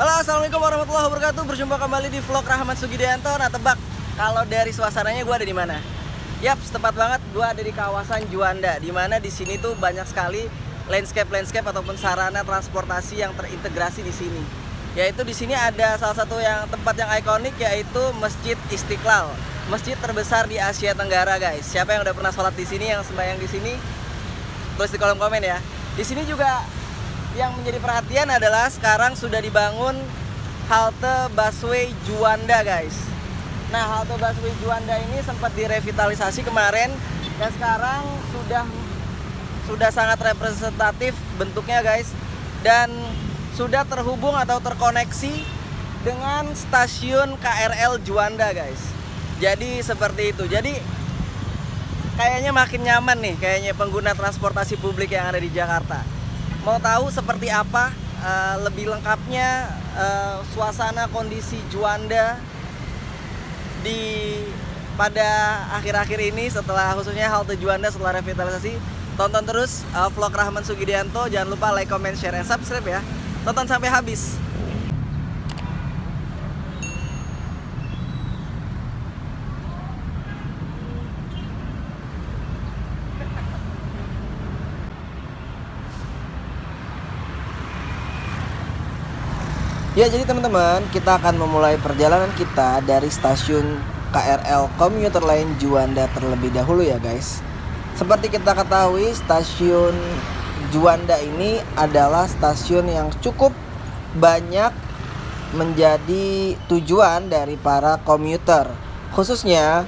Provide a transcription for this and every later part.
Halo, assalamualaikum warahmatullahi wabarakatuh. Berjumpa kembali di vlog Rahmat Sugidianto. Nah, tebak kalau dari suasananya gue ada di mana? Yap, tepat banget. Gue ada di kawasan Juanda. Di mana di sini tuh banyak sekali landscape ataupun sarana transportasi yang terintegrasi di sini. Yaitu di sini ada salah satu yang tempat yang ikonik, yaitu Masjid Istiqlal. Masjid terbesar di Asia Tenggara, guys. Siapa yang udah pernah sholat di sini, yang sembahyang di sini, tulis di kolom komen ya. Di sini juga yang menjadi perhatian adalah sekarang sudah dibangun halte busway Juanda, guys. Nah, halte busway Juanda ini sempat direvitalisasi kemarin dan sekarang sudah sangat representatif bentuknya, guys. Dan sudah terhubung atau terkoneksi dengan stasiun KRL Juanda, guys. Jadi seperti itu. Jadi kayaknya makin nyaman nih kayaknya pengguna transportasi publik yang ada di Jakarta. Mau tahu seperti apa lebih lengkapnya suasana kondisi Juanda pada akhir-akhir ini, setelah khususnya halte Juanda setelah revitalisasi, tonton terus vlog Rahmat Sugidianto. Jangan lupa like, comment, share, and subscribe ya. Tonton sampai habis. Ya, jadi teman-teman, kita akan memulai perjalanan kita dari stasiun KRL Komuter Lain Juanda terlebih dahulu ya, guys. Seperti kita ketahui, stasiun Juanda ini adalah stasiun yang cukup banyak menjadi tujuan dari para komuter, khususnya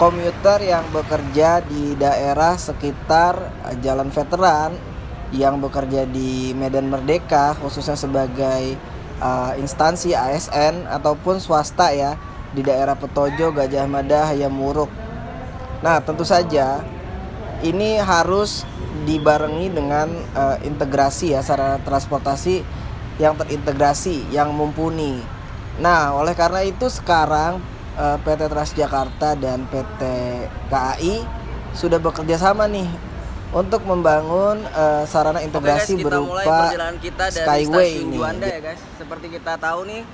komuter yang bekerja di daerah sekitar Jalan Veteran, yang bekerja di Medan Merdeka, khususnya sebagai instansi ASN ataupun swasta ya, di daerah Petojo, Gajah Mada, Hayam Wuruk. Nah, tentu saja ini harus dibarengi dengan integrasi ya, sarana transportasi yang terintegrasi, yang mumpuni. Nah, oleh karena itu sekarang PT Transjakarta dan PT KAI sudah bekerja sama nih untuk membangun sarana integrasi. Oke, guys, kita mulai perjalanan kita dari Skyway stasiun ini. Juanda ya, guys. Seperti kita tahu nih,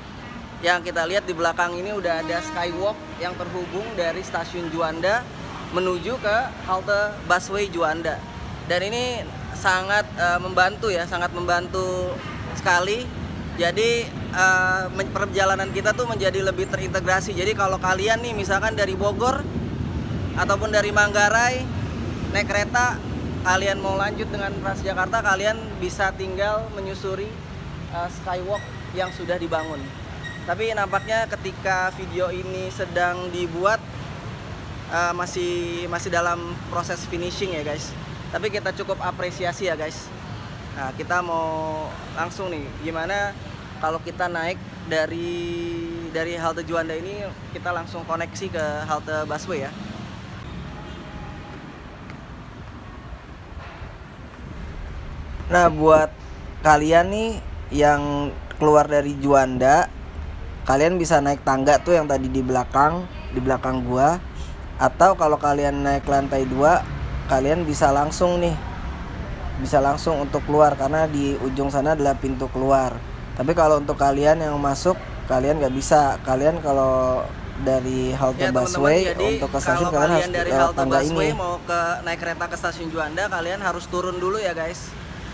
yang kita lihat di belakang ini udah ada skywalk yang terhubung dari stasiun Juanda menuju ke halte busway Juanda. Dan ini sangat membantu ya, sangat membantu sekali. Jadi perjalanan kita tuh menjadi lebih terintegrasi. Jadi kalau kalian nih misalkan dari Bogor ataupun dari Manggarai naik kereta, kalian mau lanjut dengan Transjakarta, kalian bisa tinggal menyusuri skywalk yang sudah dibangun. Tapi nampaknya ketika video ini sedang dibuat masih dalam proses finishing ya, guys. Tapi kita cukup apresiasi ya, guys. Nah, kita mau langsung nih, gimana kalau kita naik dari halte Juanda ini, kita langsung koneksi ke halte busway ya. Nah, buat kalian nih yang keluar dari Juanda, kalian bisa naik tangga tuh yang tadi di belakang gua. Atau kalau kalian naik lantai 2, kalian bisa langsung untuk keluar, karena di ujung sana adalah pintu keluar. Tapi kalau untuk kalian yang masuk, kalian nggak bisa. Kalian kalau dari halte busway untuk ke stasiun, kalian harus dari lewat halte tangga busway ini. Mau naik kereta ke stasiun Juanda, kalian harus turun dulu ya, guys,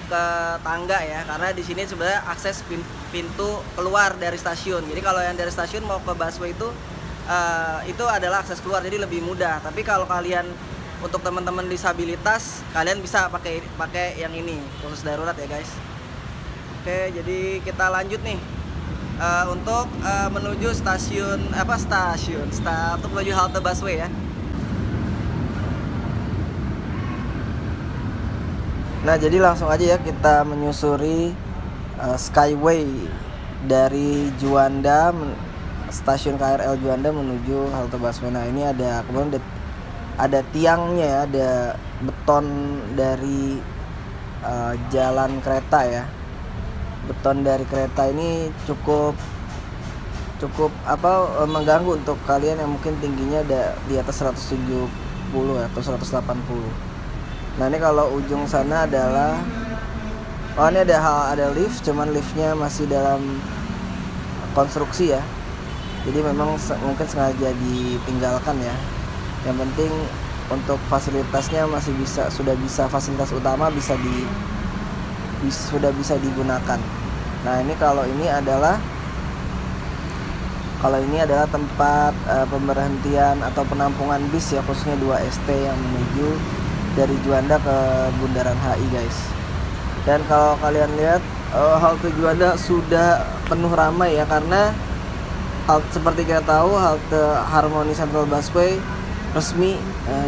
ke tangga ya, karena di sini sebenarnya akses pintu keluar dari stasiun. Jadi kalau yang dari stasiun mau ke busway itu adalah akses keluar, jadi lebih mudah. Tapi kalau kalian untuk teman-teman disabilitas, kalian bisa pakai yang ini, khusus darurat ya, guys. Oke, jadi kita lanjut nih untuk menuju untuk menuju halte busway ya. Nah, jadi langsung aja ya kita menyusuri skyway dari Juanda, stasiun KRL Juanda menuju halte busway. Nah, ini kemudian ada tiangnya ya, ada beton dari jalan kereta ya. Beton dari kereta ini cukup mengganggu untuk kalian yang mungkin tingginya ada di atas 170 atau 180. Nah, ini kalau ujung sana adalah ini ada lift, cuman liftnya masih dalam konstruksi ya. Jadi memang mungkin sengaja ditinggalkan ya. Yang penting untuk fasilitasnya masih sudah bisa, fasilitas utama sudah bisa digunakan. Nah ini kalau ini adalah tempat pemberhentian atau penampungan bis ya, khususnya 2ST yang menuju dari Juanda ke Bundaran HI guys. Dan kalau kalian lihat halte Juanda sudah penuh ramai ya, karena seperti kita tahu halte Harmoni Central Busway resmi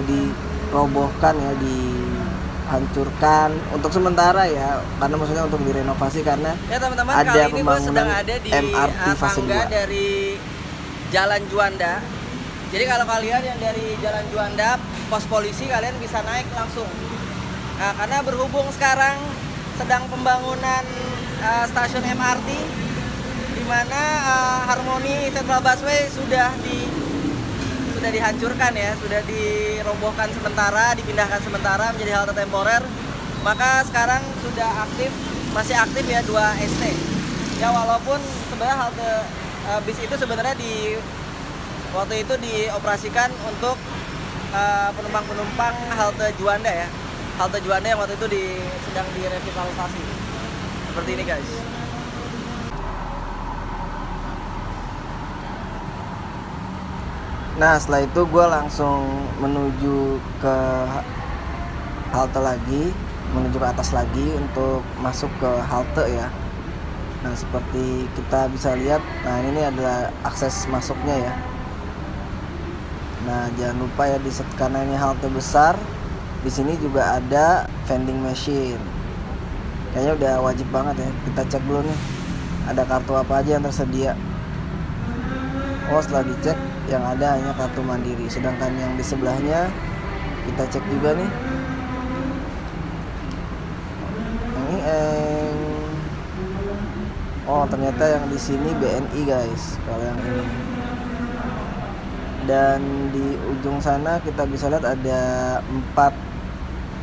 dirobohkan ya, dihancurkan untuk sementara ya, karena maksudnya untuk direnovasi karena ya teman-teman, ada kali ini gue pembangunan sedang ada di MRT fase 2 dari Jalan Juanda. Jadi kalau kalian yang dari Jalan Juanda pos polisi, kalian bisa naik langsung. Nah karena berhubung sekarang sedang pembangunan stasiun MRT, di mana Harmoni Central Busway sudah dihancurkan ya, sudah dirobohkan sementara, dipindahkan sementara menjadi halte temporer. Maka sekarang sudah masih aktif ya 2ST. Ya walaupun sebenarnya halte bis itu sebenarnya waktu itu dioperasikan untuk penumpang-penumpang halte Juanda ya. Halte Juanda yang waktu itu sedang direvitalisasi. Seperti ini guys. Nah setelah itu gue langsung menuju ke halte lagi, menuju ke atas lagi untuk masuk ke halte ya. Nah seperti kita bisa lihat, nah ini adalah akses masuknya ya. Nah jangan lupa ya, karena ini halte besar, di sini juga ada vending machine. Kayaknya udah wajib banget ya, kita cek dulu nih ada kartu apa aja yang tersedia. Oh setelah dicek yang ada hanya kartu Mandiri, sedangkan yang di sebelahnya kita cek juga nih. Ini oh ternyata yang di sini BNI guys, kalau yang ini. Dan di ujung sana kita bisa lihat ada 4,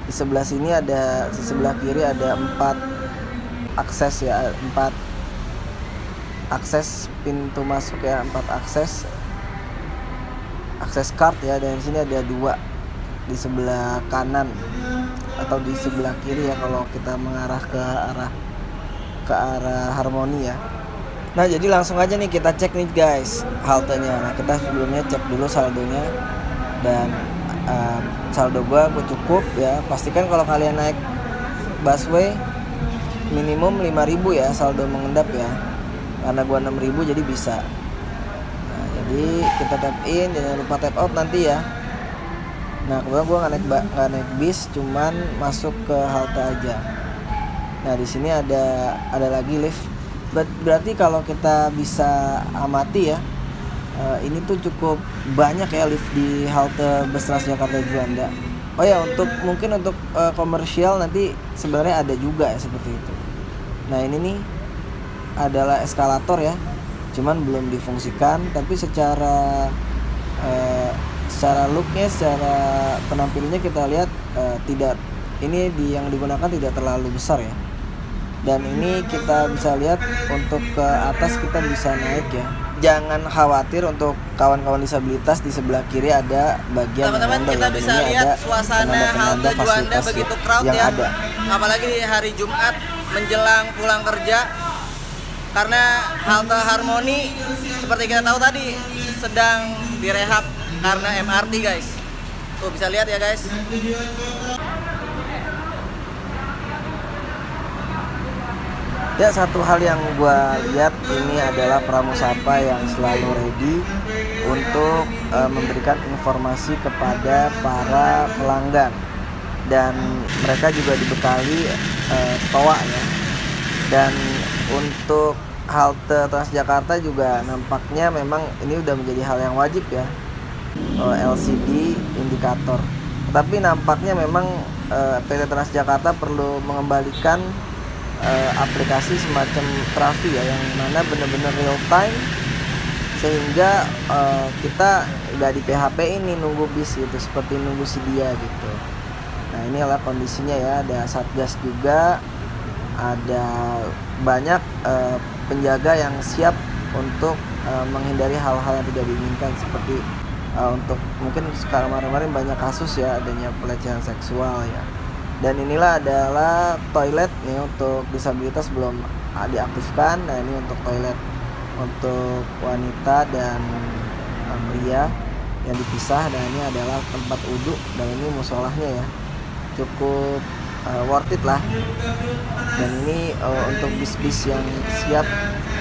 di sebelah sini ada, di sebelah kiri ada 4 akses ya, 4 akses pintu masuk ya, 4 akses card ya. Dan di sini ada 2 di sebelah kanan atau di sebelah kiri ya kalau kita mengarah ke arah Harmoni ya. Nah jadi langsung aja nih kita cek nih guys haltenya. Nah kita sebelumnya cek dulu saldonya, dan saldo gue cukup ya. Pastikan kalau kalian naik busway minimum 5.000 ya saldo mengendap ya, karena gua 6.000 jadi bisa. Nah, jadi kita tap in, jangan lupa tap out nanti ya. Nah kebetulan gua nggak naik bis, cuman masuk ke halte aja. Nah di sini ada lagi lift. Berarti kalau kita bisa amati ya, ini tuh cukup banyak ya lift di halte bus Transjakarta Juanda. Oh ya, mungkin untuk komersial nanti sebenarnya ada juga ya seperti itu. Nah ini nih adalah eskalator ya, cuman belum difungsikan, tapi secara looknya, secara penampilannya kita lihat yang digunakan tidak terlalu besar ya. Dan ini kita bisa lihat untuk ke atas kita bisa naik ya. Jangan khawatir untuk kawan-kawan disabilitas, di sebelah kiri ada bagian teman-teman kita bisa lihat suasana halte Juanda begitu crowd ya, apalagi di hari Jumat menjelang pulang kerja, karena halte Harmoni seperti kita tahu tadi sedang direhab karena MRT guys. Tuh bisa lihat ya guys. Ya satu hal yang gue lihat ini adalah Pramusapa yang selalu ready untuk memberikan informasi kepada para pelanggan, dan mereka juga dibekali toa ya. Dan untuk halte Transjakarta juga nampaknya memang ini udah menjadi hal yang wajib ya, LCD indikator. Tapi nampaknya memang PT Transjakarta perlu mengembalikan aplikasi semacam Trafi ya, yang mana benar-benar real time, sehingga kita nggak di PHP ini nunggu bis gitu, seperti nunggu sedia gitu. Nah ini adalah kondisinya ya, ada satgas juga, ada banyak penjaga yang siap untuk menghindari hal-hal yang tidak diinginkan, seperti untuk mungkin sekarang kemarin banyak kasus ya adanya pelecehan seksual ya. Dan inilah adalah toilet nih untuk disabilitas belum diaktifkan. Nah ini untuk toilet untuk wanita dan pria yang dipisah. Dan ini adalah tempat uduk dan ini musolahnya ya, cukup worth it lah. Dan ini untuk bis-bis yang siap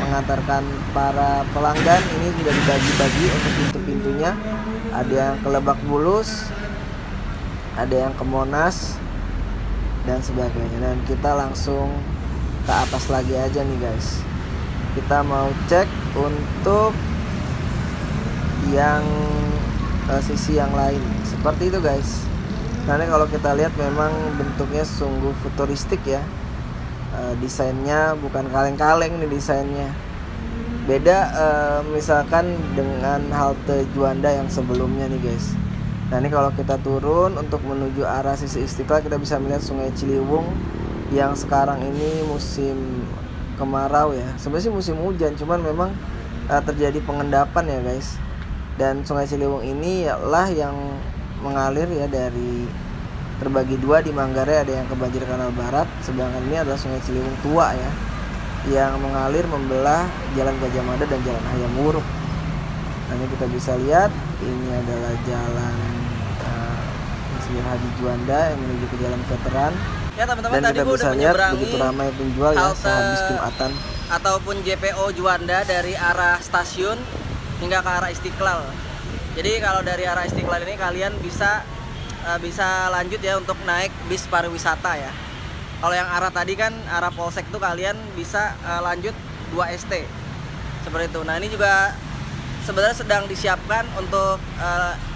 mengantarkan para pelanggan, ini sudah dibagi-bagi untuk pintu-pintunya. Ada yang ke Lebak Bulus, ada yang ke Monas dan sebagainya. Dan kita langsung ke atas lagi aja nih guys. Kita mau cek untuk yang sisi yang lain, seperti itu guys. Karena kalau kita lihat memang bentuknya sungguh futuristik ya. Desainnya bukan kaleng-kaleng nih desainnya. Beda misalkan dengan halte Juanda yang sebelumnya nih guys. Nah ini kalau kita turun untuk menuju arah sisi Istiqlal, kita bisa melihat Sungai Ciliwung yang sekarang ini musim kemarau ya. Sebenarnya sih musim hujan, cuman memang terjadi pengendapan ya guys. Dan Sungai Ciliwung ini lah yang mengalir ya dari terbagi dua di Manggarai, ada yang ke Banjir Kanal Barat, sedangkan ini adalah Sungai Ciliwung tua ya, yang mengalir membelah Jalan Gajah Mada dan Jalan Hayam Wuruk. Nah ini kita bisa lihat ini adalah jalan Insinyur Haji Juanda yang menuju ke Jalan Veteran. Ya teman-teman, dan tadi kita gue bisa udah lihat menyeberangi begitu ramai penjual ya sehabis Jumatan ataupun JPO Juanda dari arah stasiun hingga ke arah Istiqlal. Jadi kalau dari arah Istiqlal ini kalian bisa lanjut ya untuk naik bis pariwisata ya. Kalau yang arah tadi kan arah Polsek tuh kalian bisa lanjut 2 ST seperti itu. Nah ini juga sebenarnya sedang disiapkan untuk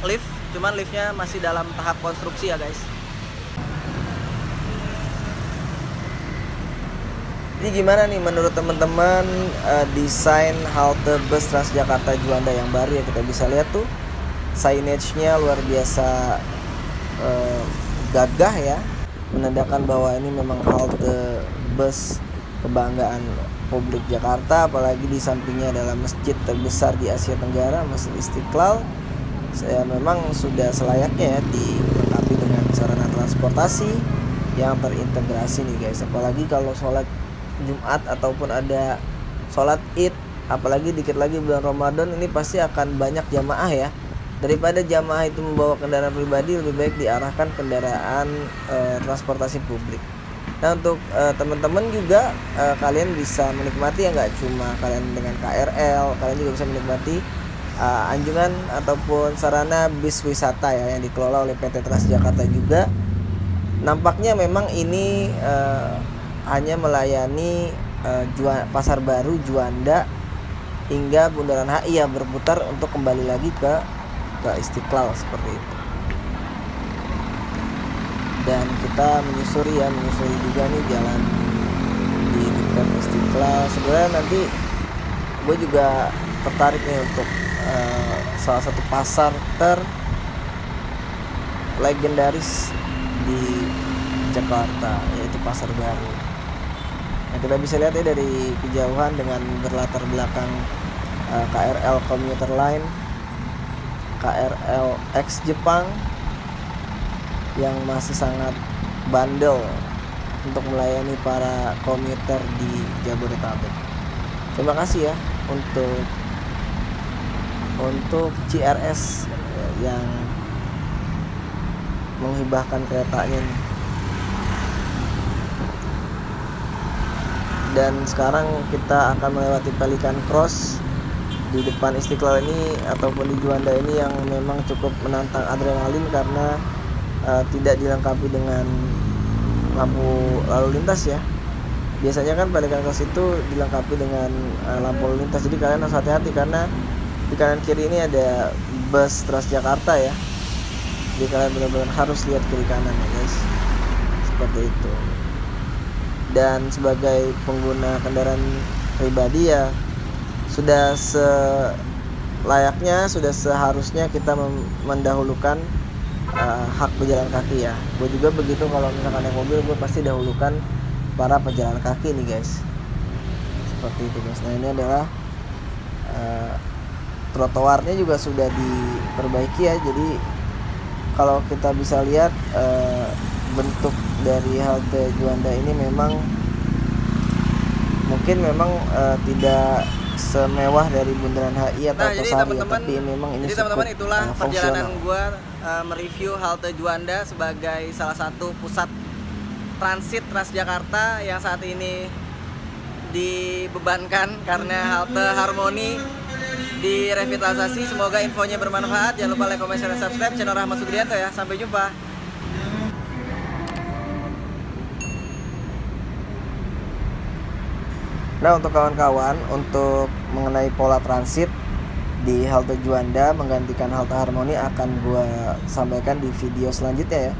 lift, cuman liftnya masih dalam tahap konstruksi ya guys. Ini gimana nih menurut teman-teman desain halte bus Transjakarta Juanda yang baru ya? Kita bisa lihat tuh signage-nya luar biasa gagah ya, menandakan bahwa ini memang halte bus kebanggaan publik Jakarta. Apalagi di sampingnya adalah masjid terbesar di Asia Tenggara, Masjid Istiqlal. Saya memang sudah selayaknya ya dilengkapi dengan sarana transportasi yang terintegrasi nih guys. Apalagi kalau sholat Jumat ataupun ada sholat Id, apalagi dikit lagi bulan Ramadan, ini pasti akan banyak jamaah ya. Daripada jamaah itu membawa kendaraan pribadi, lebih baik diarahkan kendaraan transportasi publik. Nah untuk teman-teman juga kalian bisa menikmati ya, nggak cuma kalian dengan KRL, kalian juga bisa menikmati anjungan ataupun sarana bis wisata ya yang dikelola oleh PT Transjakarta juga. Nampaknya memang ini hanya melayani Pasar Baru Juanda hingga Bundaran HI ya, berputar untuk kembali lagi ke Istiqlal seperti itu. Dan kita menyusuri juga nih jalan di dekat Istiqlal. Sebenarnya nanti gue juga tertarik nih untuk salah satu pasar legendaris di Jakarta, yaitu Pasar Baru. Nah, kita bisa lihat ya dari kejauhan dengan berlatar belakang KRL Komuter Line, KRL X Jepang yang masih sangat bandel untuk melayani para komuter di Jabodetabek. Terima kasih ya untuk CRS yang menghibahkan keretanya nih. Dan sekarang kita akan melewati Pelikan Cross di depan Istiqlal ini ataupun di Juanda ini, yang memang cukup menantang adrenalin karena tidak dilengkapi dengan lampu lalu lintas ya. Biasanya kan Pelikan Cross itu dilengkapi dengan lampu lalu lintas, jadi kalian harus hati-hati karena di kanan kiri ini ada bus Transjakarta ya. Jadi kalian benar-benar harus lihat kiri kanan ya guys, seperti itu. Dan sebagai pengguna kendaraan pribadi ya, sudah seharusnya kita mendahulukan hak pejalan kaki ya. Gue juga begitu, kalau misalkan naik mobil gue pasti dahulukan para pejalan kaki nih guys, seperti itu guys. Nah ini adalah trotoarnya juga sudah diperbaiki ya. Jadi kalau kita bisa lihat bentuk dari halte Juanda ini memang mungkin tidak semewah dari Bundaran HI atau Antasari ya, tapi memang ini jadi teman-teman itulah perjalanan fungsional. gue mereview halte Juanda sebagai salah satu pusat transit Transjakarta yang saat ini dibebankan karena halte Harmoni direvitalisasi. Semoga infonya bermanfaat. Jangan lupa like, comment, share, dan subscribe channel Rahmat Sugidianto ya. Sampai jumpa. Nah, untuk kawan-kawan, untuk mengenai pola transit di halte Juanda menggantikan halte Harmoni akan gue sampaikan di video selanjutnya ya.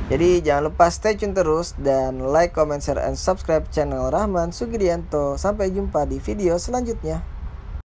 Jadi jangan lupa stay tune terus dan like, comment, share, and subscribe channel Rahmat Sugidianto. Sampai jumpa di video selanjutnya.